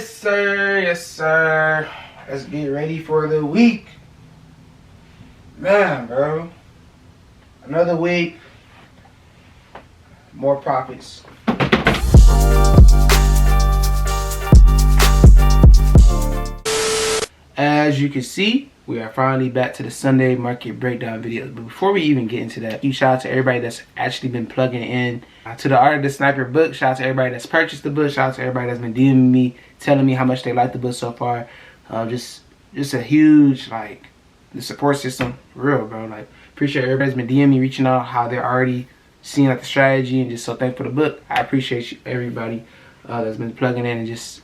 Yes, sir. Yes, sir. Let's get ready for the week. Man, bro. Another week. More profits. As you can see, we are finally back to the Sunday market breakdown videos. But before we even get into that, huge shout out to everybody that's actually been plugging in to the Art of the Sniper book. Shout out to everybody that's purchased the book. Shout out to everybody that's been DMing me, telling me how much they like the book so far. Just a huge, like, the support system, real, bro. Like, appreciate everybody's been DMing me, reaching out, how they're already seeing like the strategy, and just so thankful for the book. I appreciate you, everybody that's been plugging in and just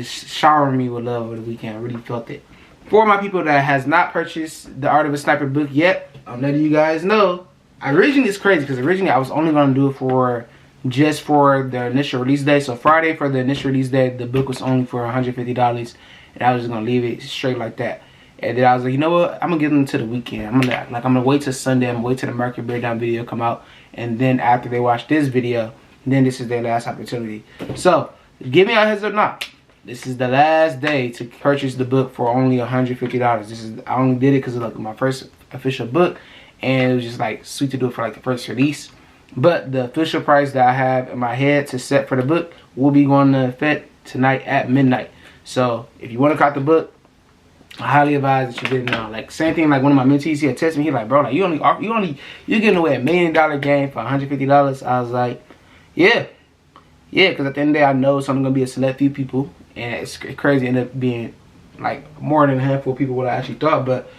showering me with love over the weekend. I really felt it. For my people that has not purchased the Art of a Sniper book yet, I'm letting you guys know. Originally, it's crazy because originally I was only going to do it just for the initial release day. So Friday for the initial release day, the book was only for $150, and I was just going to leave it straight like that. And then I was like, you know what? I'm gonna give them to the weekend. I'm gonna wait till Sunday. I'm gonna wait till the market breakdown video come out, and then after they watch this video, then this is their last opportunity. So give me a heads up now. This is the last day to purchase the book for only $150. I only did it because of like my first official book, and it was just like sweet to do it for like the first release. But the official price that I have in my head to set for the book will be going to effect tonight at midnight. So if you want to cop the book, I highly advise that you get it now. Like, same thing, like one of my mentees, he had texted me, he like, bro, like you're giving away $1 million game for $150. I was like, yeah, because at the end of the day, I know it's only gonna be a select few people, and it's crazy, end up being like more than a handful of people what I actually thought. But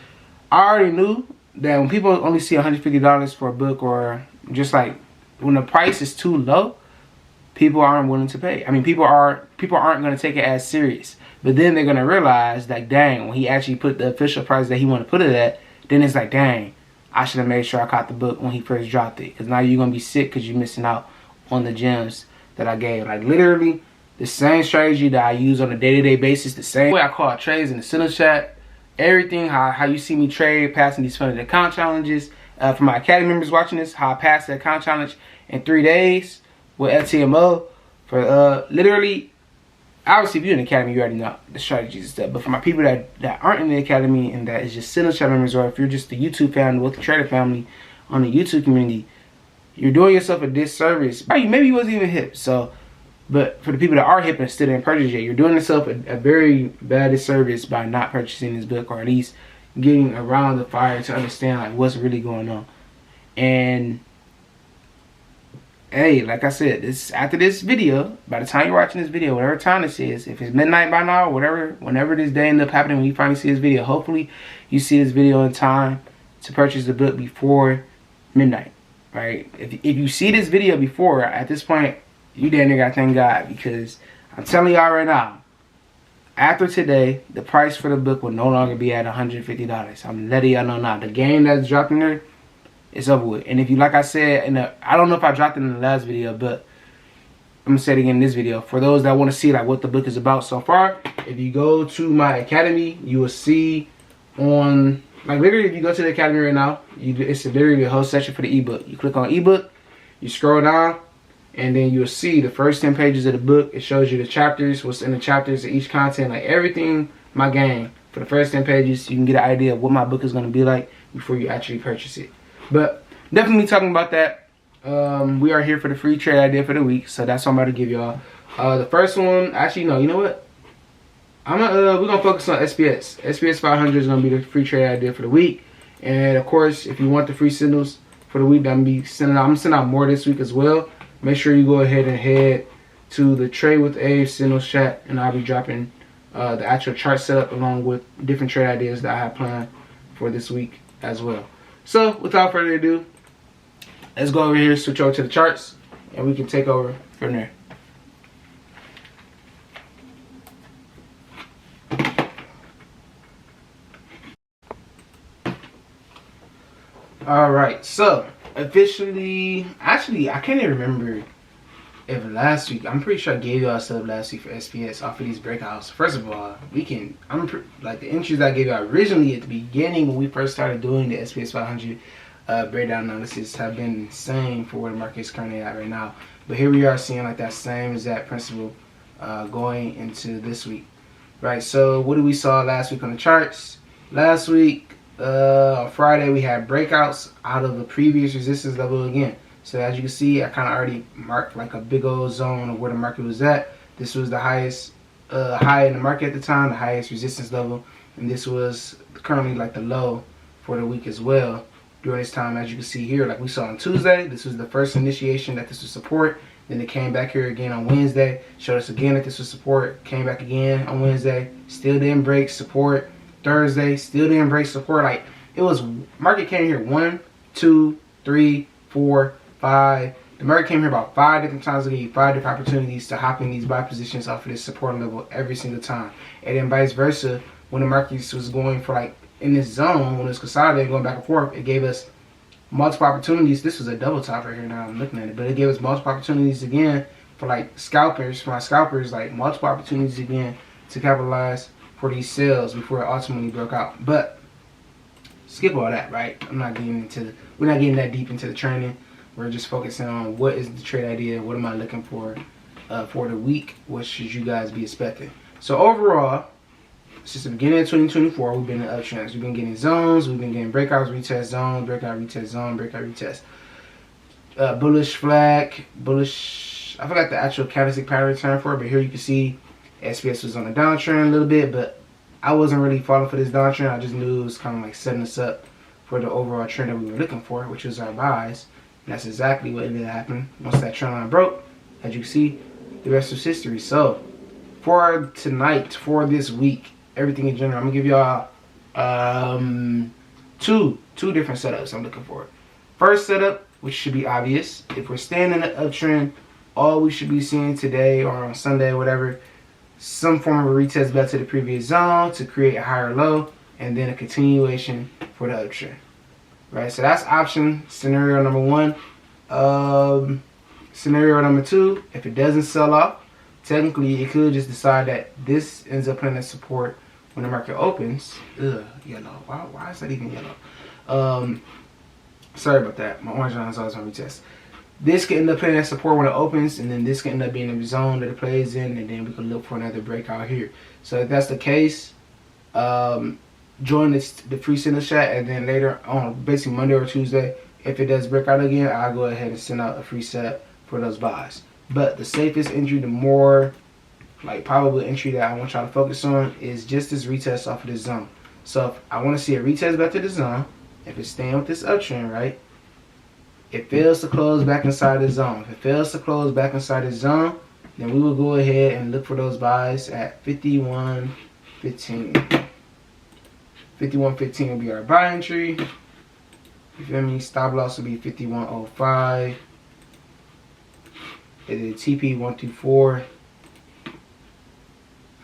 I already knew that when people only see $150 for a book, or just like when the price is too low, people aren't willing to pay. I mean, people aren't gonna take it as serious. But then they're going to realize that, dang, when he actually put the official price that he wanted to put it at, then it's like, dang, I should have made sure I caught the book when he first dropped it. Because now you're going to be sick because you're missing out on the gems that I gave. Like, literally, the same strategy that I use on a day-to-day basis, the same way I call trades in the center chat, everything, how you see me trade, passing these funded account challenges. For my Academy members watching this, how I passed the account challenge in 3 days with FTMO. For literally... Obviously, if you're in the Academy, you already know the strategies and stuff. But for my people that aren't in the Academy and that is just Center Chat members, or if you're just the YouTube family with the Trader family on the YouTube community, you're doing yourself a disservice. Maybe you wasn't even hip. So, but for the people that are hip and still didn't purchase yet, you're doing yourself a very bad disservice by not purchasing this book, or at least getting around the fire to understand like what's really going on. And hey, like I said, after this video, by the time you're watching this video, whatever time this is, if it's midnight by now, whenever this day ends up happening, when you finally see this video, hopefully you see this video in time to purchase the book before midnight, right? If you see this video before, at this point, you damn near gotta thank God, because I'm telling y'all right now, after today, the price for the book will no longer be at $150. I'm letting y'all know now. The game that's dropping there, it's over with. And if you, like I said, I don't know if I dropped it in the last video, but I'm gonna say it again in this video. For those that want to see like what the book is about so far, if you go to my Academy, you will see on, like, literally, if you go to the Academy right now, it's literally the whole section for the ebook. You click on ebook, you scroll down, and then you'll see the first 10 pages of the book. It shows you the chapters, what's in the chapters of each content, like everything, my game. For the first 10 pages, you can get an idea of what my book is gonna be like before you actually purchase it. But definitely talking about that. We are here for the free trade idea for the week, so that's what I'm about to give y'all. The first one, actually, no, you know what? We're gonna focus on SPS. SPS 500 is gonna be the free trade idea for the week, and of course, if you want the free signals for the week, I'm gonna send out more this week as well. Make sure you go ahead and head to the Trade with Abe signals chat, and I'll be dropping the actual chart setup along with different trade ideas that I have planned for this week as well. So, without further ado, let's go over here, switch over to the charts, and we can take over from there. Alright, so, officially, actually, I can't even remember if last week, I'm pretty sure I gave y'all a sub last week for SPS off of these breakouts. First of all, like the entries I gave y'all originally at the beginning when we first started doing the SPS 500 breakdown analysis have been insane for where the market is currently at right now. But here we are seeing like that same exact principle going into this week. Right, so what did we saw last week on the charts? Last week, on Friday, we had breakouts out of the previous resistance level again. So as you can see, I kind of already marked like a big old zone of where the market was at. This was the highest high in the market at the time, the highest resistance level. And this was currently like the low for the week as well. During this time, as you can see here, like we saw on Tuesday, this was the first initiation that this was support. Then it came back here again on Wednesday, showed us again that this was support, came back again on Wednesday, still didn't break support. Thursday, still didn't break support. Like, it was, market came here 1, 2, 3, 4, 5. The market came here about 5 different times to give you 5 different opportunities to hop in these buy positions off of this support level every single time. And then vice versa, when the market was going for like in this zone, when it was consolidating, going back and forth, it gave us multiple opportunities. This was a double top right here now, I'm looking at it, but it gave us multiple opportunities again for like scalpers, for my scalpers, like multiple opportunities again to capitalize for these sales before it ultimately broke out. But skip all that, right? we're not getting that deep into the training. We're just focusing on what is the trade idea, what am I looking for the week, what should you guys be expecting. So overall, since the beginning of 2024, we've been in uptrends. We've been getting zones, we've been getting breakouts, retest, zone, breakout, retest, zone, breakout, retest. Bullish flag, bullish, I forgot the actual candlestick pattern term for it, but here you can see SPS was on a downtrend a little bit, but I wasn't really falling for this downtrend. I just knew it was kind of like setting us up for the overall trend that we were looking for, which was our buys. And that's exactly what ended up happening. Once that trend line broke, as you can see, the rest was history. So for tonight, for this week, everything in general, I'm gonna give y'all two different setups I'm looking for. First setup, which should be obvious, if we're staying in the uptrend, all we should be seeing today or on Sunday or whatever, some form of a retest back to the previous zone to create a higher low, and then a continuation for the uptrend. Right, so that's option scenario number 1. Scenario number 2, if it doesn't sell off, technically it could just decide that this ends up playing a support when the market opens. Ugh, yellow. Why is that even yellow? Sorry about that. My orange line is always on retest. This can end up playing that support when it opens, and then this can end up being the zone that it plays in, and then we can look for another breakout here. So if that's the case, join the free send chat, and then later on, basically Monday or Tuesday, if it does break out again, I'll go ahead and send out a free set for those buys. But the safest entry, the more like probable entry that I want y'all to focus on is just this retest off of this zone. So if I want to see a retest back to the zone, if it's staying with this uptrend, right? It fails to close back inside the zone. If it fails to close back inside the zone, then we will go ahead and look for those buys at 51.15. 51.15 will be our buy entry. You feel me? Stop loss will be 51.05. And then TP 124.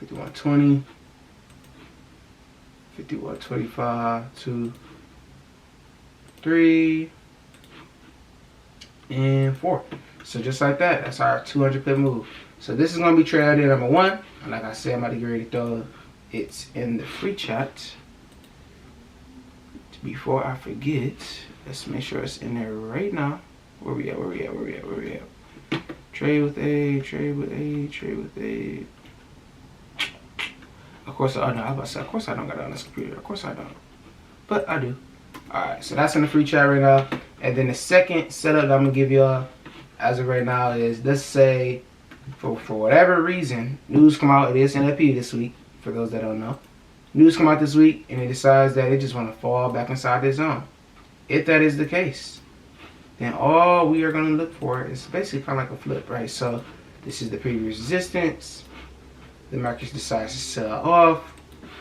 51.20. 51.25. 2, 3. And 4. So just like that, that's our 200 pip move. So this is going to be trade idea number 1. And like I said, I'm about to get ready to throw it in the free chat. Before I forget, let's make sure it's in there right now. Where we at? Trade with A. Of course, I know. I was about to say, of course I don't got it on this computer. Of course I don't. But I do. Alright, so that's in the free chat right now. And then the second setup that I'm going to give y'all as of right now is, let's say, for whatever reason, news come out, it is NFP this week, for those that don't know. News come out this week, and it decides that it just want to fall back inside this zone. If that is the case, then all we are going to look for is basically kind of like a flip, right? So this is the previous resistance. The market decides to sell off.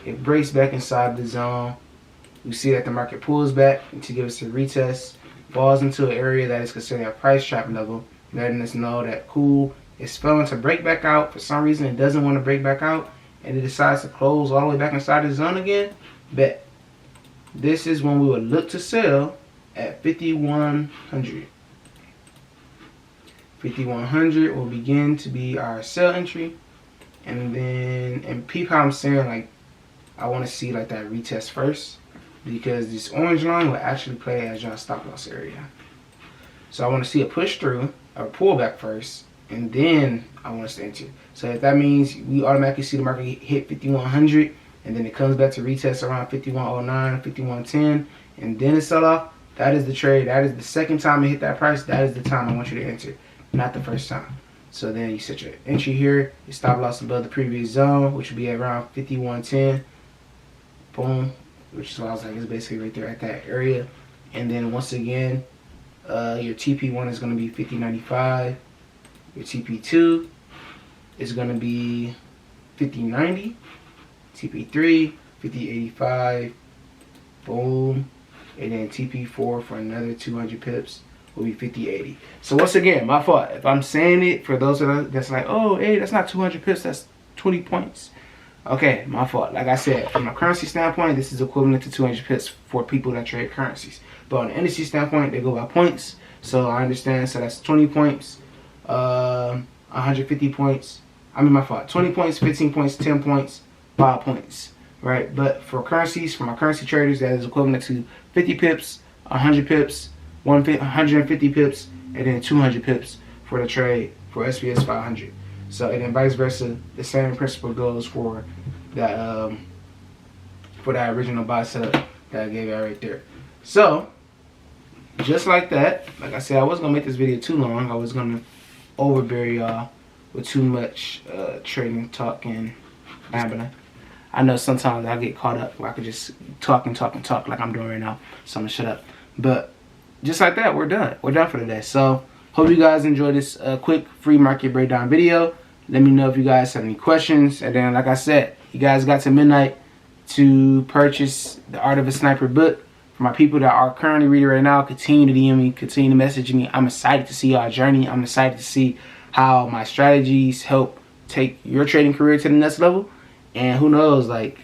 It breaks back inside the zone. We see that the market pulls back to give us a retest, falls into an area that is considered a price trap level, letting us know that cool, it's failing to break back out. For some reason, it doesn't want to break back out, and it decides to close all the way back inside the zone again. Bet. This is when we would look to sell at 5100. 5100 will begin to be our sell entry, and then, and peep how I'm saying, like, I want to see like that retest first, because this orange line will actually play as your stop loss area. So I want to see a push through or pullback first, and then I want us to enter. So if that means we automatically see the market hit 5100, and then it comes back to retest around 5109, 5110, and then it sell off, that is the trade. That is the second time it hit that price. That is the time I want you to enter, not the first time. So then you set your entry here, your stop loss above the previous zone, which would be around 5110. Boom, which is what I was like, it's basically right there at that area. And then once again, your TP1 is going to be 5095. Your TP2 is going to be 5090. TP3, 5085. Boom. And then TP4 for another 200 pips will be 5080. So once again, my fault. If I'm saying it for those of us that's like, oh, hey, that's not 200 pips, that's 20 points. Okay, my fault. Like I said, from a currency standpoint, this is equivalent to 200 pips for people that trade currencies. But on the industry standpoint, they go by points. So I understand. So that's 20 points, 150 points. I mean, my fault. 20 points, 15 points, 10 points, 5 points. Right? But for currencies, for my currency traders, that is equivalent to 50 pips, 100 pips, 150 pips, and then 200 pips for the trade for SPS 500. So, and then vice versa, the same principle goes for that original buy setup that I gave you right there. So, just like that, like I said, I wasn't gonna make this video too long. I was gonna overbear y'all with too much trading talk and babbling. I know sometimes I get caught up where I could just talk and talk and talk like I'm doing right now. So I'm gonna shut up. But just like that, we're done. We're done for today. So hope you guys enjoyed this quick free market breakdown video. Let me know if you guys have any questions. And then, like I said, you guys got to midnight to purchase The Art of a Sniper book. For my people that are currently reading right now, continue to DM me, continue to message me. I'm excited to see y'all journey. I'm excited to see how my strategies help take your trading career to the next level. And who knows, like,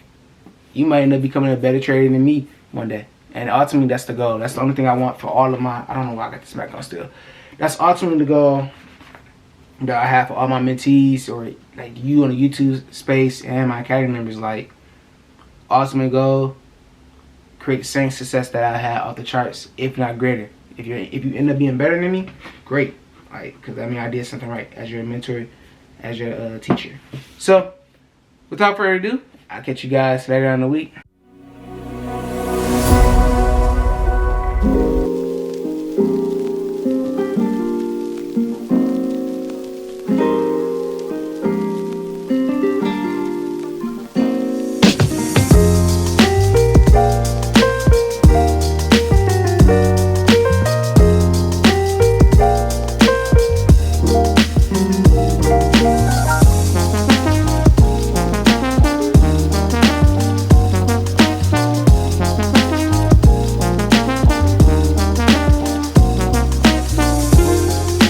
you might end up becoming a better trader than me one day. And ultimately, that's the goal. That's the only thing I want for all of my, I don't know why I got this back on still. That's ultimately the goal that I have for all my mentees, or like you on the YouTube space and my academy members. Like, ultimate goal, create the same success that I had off the charts, if not greater. If you end up being better than me, great. Like, because I mean, I did something right as your mentor, as your teacher. So, without further ado, I'll catch you guys later on in the week.